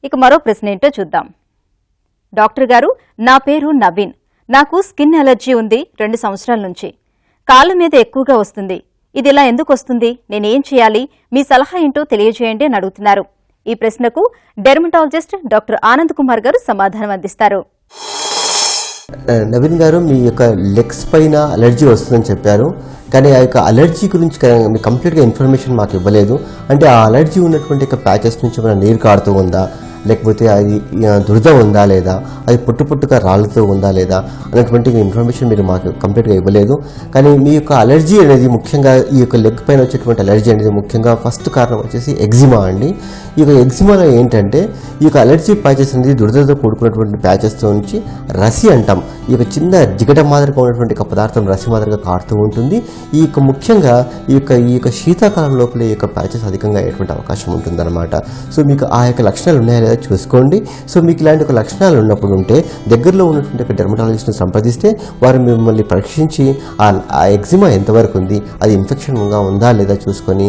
ఇక మరో ప్రశ్న ఏంటో చూద్దాం. డాక్టర్ గారు, నా పేరు నవీన్. నాకు స్కిన్ అలర్జీ ఉంది 2 సంవత్సరాల నుంచి. కాళ్ళ మీద ఎక్కువగా వస్తుంది. ఇది ఇలా ఎందుకు వస్తుంది? నేనేం చేయాలి? మీ సలహా ఏంటో తెలియజేయండి అని అడుగుతున్నారు. ఈ ప్రశ్నకు డెర్మటాలజిస్ట్ డాక్టర్ ఆనంద్ కుమార్ గారు సమాధానం అందిస్తారు. నవీన్ గారు, మీ యొక్క లెగ్స్ పైన అలర్జీ వస్తుందని చెప్పారు. కానీ ఆ యొక్క అలర్జీ గురించి మీకు కంప్లీట్గా ఇన్ఫర్మేషన్ మాకు ఇవ్వలేదు. అంటే ఆ అలర్జీ ఉన్నటువంటి ప్యాచెస్ నుంచి మన నీరు కారుతూ ఉందా, లేకపోతే అది దురద ఉందా లేదా, అది పుట్టుగా రాళ్ళతో ఉందా లేదా అనేటువంటి ఇన్ఫర్మేషన్ మీరు మాకు కంప్లీట్గా ఇవ్వలేదు. కానీ మీ యొక్క అలర్జీ అనేది ముఖ్యంగా ఈ యొక్క లెగ్ పైన వచ్చేటువంటి అలర్జీ అనేది ముఖ్యంగా ఫస్ట్ కారణం వచ్చేసి ఎగ్జిమా అండి. ఈ యొక్క ఎగ్జిమాలో ఏంటంటే ఈ యొక్క అలర్జీ ప్యాచెస్ అనేది దురదతో కూడుకున్నటువంటి ప్యాచెస్తో నుంచి రసి అంటాం. ఈ యొక్క చిన్న జిగట మాదిరిగా ఉన్నటువంటి పదార్థం రసి మాదిరిగా కారుతూ ఉంటుంది. ఈ యొక్క ముఖ్యంగా ఈ యొక్క శీతాకాలం లోపల ఈ యొక్క ప్యాచెస్ అధికంగా అయ్యేటువంటి అవకాశం ఉంటుందన్నమాట. సో మీకు ఆ యొక్క లక్షణాలు ఉన్నాయా లేదా చూసుకోండి. సో మీకు ఇలాంటి ఒక లక్షణాలు ఉన్నప్పుడు ఉంటే దగ్గరలో ఉన్నటువంటి ఒక డెర్మటాలజిస్ట్ని సంప్రదిస్తే వారు మిమ్మల్ని పరీక్షించి ఆ ఎగ్జిమా ఎంతవరకు ఉంది, అది ఇన్ఫెక్షన్గా ఉందా లేదా చూసుకొని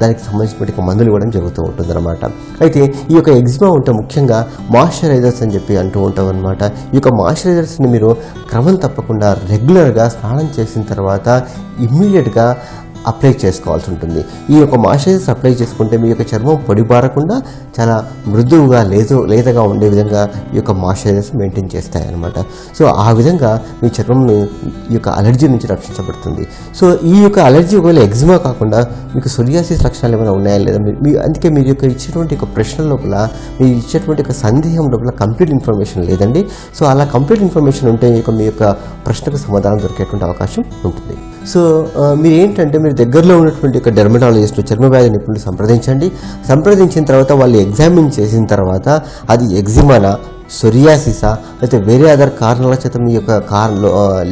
దానికి సంబంధించిన మందులు ఇవ్వడం జరుగుతూ ఉంటుందన్నమాట. అయితే ఈ యొక్క ఎగ్జిమా ఉంటే ముఖ్యంగా మాయిశ్చరైజర్స్ అని చెప్పి అంటూ ఉంటాం అనమాట. ఈ యొక్క మాయిశ్చరైజర్స్ని మీరు క్రమం తప్పకుండా రెగ్యులర్గా స్నానం చేసిన తర్వాత ఇమ్మీడియట్గా అప్లై చేసుకోవాల్సి ఉంటుంది. ఈ యొక్క మాయిశ్చరైజర్స్ అప్లై చేసుకుంటే మీ యొక్క చర్మం పొడిబారకుండా చాలా మృదువుగా లేతగా ఉండే విధంగా ఈ యొక్క మాయిశ్చరైజర్స్ మెయింటైన్ చేస్తాయి అన్నమాట. సో ఆ విధంగా మీ చర్మం ఈ యొక్క అలర్జీ నుంచి రక్షించబడుతుంది. సో ఈ యొక్క అలర్జీ ఒకవేళ ఎగ్జిమా కాకుండా మీకు సోరియాసిస్ లక్షణాలు ఏమైనా ఉన్నాయా లేదా, అందుకే మీరు యొక్క ఇచ్చేటువంటి ఒక ప్రశ్న లోపల మీరు ఇచ్చేటువంటి ఒక సందేహం లోపల కంప్లీట్ ఇన్ఫర్మేషన్ లేదండి. సో అలా కంప్లీట్ ఇన్ఫర్మేషన్ ఉంటే మీ యొక్క ప్రశ్నకు సమాధానం దొరికేటువంటి అవకాశం ఉంటుంది. సో మీరు ఏంటంటే మీరు దగ్గరలో ఉన్నటువంటి ఒక డెర్మటాలజిస్ట్ చర్మ వ్యాధి నిపుణులు సంప్రదించిన తర్వాత వాళ్ళు ఎగ్జామిన్ చేసిన తర్వాత అది ఎగ్జిమానా, సోరియాసిసా, లేకపోతే వేరే అదర్ కారణాల చేత మీ యొక్క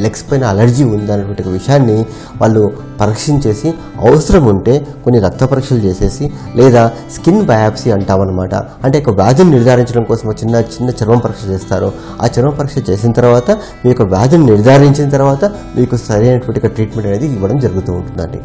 లెగ్స్ పైన అలర్జీ ఉందనేటువంటి విషయాన్ని వాళ్ళు పరీక్షించేసి అవసరం ఉంటే కొన్ని రక్త పరీక్షలు చేసేసి లేదా స్కిన్ బయాప్సీ అంటామన్నమాట. అంటే ఒక వ్యాధిని నిర్ధారించడం కోసం చిన్న చర్మం పరీక్ష చేస్తారు. ఆ చర్మం పరీక్ష చేసిన తర్వాత మీ యొక్క వ్యాధిని నిర్ధారించిన తర్వాత మీకు సరైనటువంటి ట్రీట్మెంట్ అనేది ఇవ్వడం జరుగుతూ ఉంటుందండి.